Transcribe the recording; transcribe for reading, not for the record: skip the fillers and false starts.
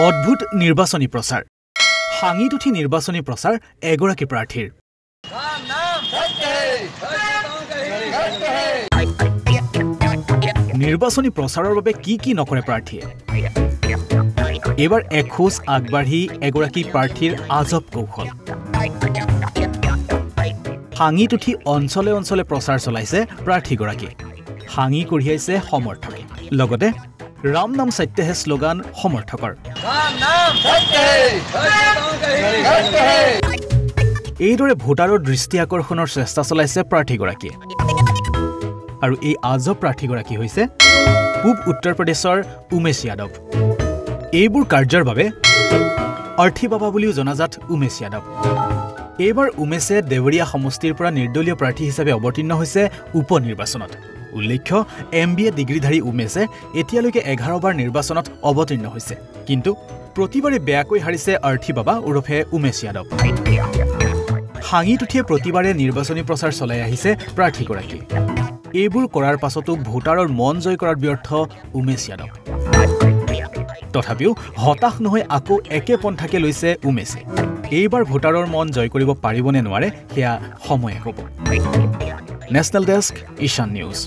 অদ্ভুত নিৰ্বাচনী প্ৰচাৰ হাঙিত উঠি নিৰ্বাচনী প্ৰচাৰ এগৰাকী প্ৰাৰ্থীৰ নিৰ্বাচনী প্ৰচাৰৰ বাবে কি নকৰে প্ৰাৰ্থীয়ে এবাৰ এখোজ আগবাঢ়ি এগৰাকী প্ৰাৰ্থীৰ আজব কৌশল হাঙিত উঠি অঞ্চলে অঞ্চলে প্ৰচাৰ চলাইছে প্ৰাৰ্থীগৰাকী হাঙি কঢ়িয়াইছে সমৰ্থক লগতে ৰাম নাম সত্য হে স্লোগান সমৰ্থকৰ এইদৰে ভোটাৰৰ দৃষ্টি আকৰ্ষণৰ চেষ্টা চলাইছে প্ৰাৰ্থীগৰাকীয়ে আৰু এই আজব প্ৰাৰ্থীগৰাকী হৈছে পূব উত্তৰ প্ৰদেশৰ উমেশ যাদৱ এইবোৰ কাৰ্যৰ বাবে অৰ্থী বাবা বুলিও জনাজাত উমেশ যাদৱ এইবাৰ উমেশে দেৱৰীয়া সমষ্টিৰ পৰা নিৰ্দলীয় প্ৰাৰ্থী হিচাপে অৱতীৰ্ণ হৈছে উপনিৰ্বাচনত উল্লেখ্য MBA ডিগ্ৰীধাৰী উমেশে এতিয়ালৈকে 11 বাৰ নিৰ্বাচনত অৱতীৰ্ণ হৈছে কিন্তু প্ৰতিবাৰে বেয়াকৈ হাৰিছে অৰ্থী বাবা ওৰফে উমেশ যাদৱ হাঙিত উঠিয়ে প্ৰতিবাৰে নিৰ্বাচনী প্ৰচাৰ চলাই আহিছে প্ৰাৰ্থীগৰাকী এইবোৰ কৰাৰ পাছতো ভোটাৰৰ মন জয় কৰাৰ ব্যৰ্থ উমেশ যাদৱ তথাপিও হতাশ নহয় আকৌ একে পন্থাকে লৈছে উমেশে এইবাৰ ভোটাৰৰ মন জয় কৰিব পাৰিবনে নোৱাৰে হেয়া সময়ে ক'ব নেশ্যনেল ডেস্ক ঈশান নিউজ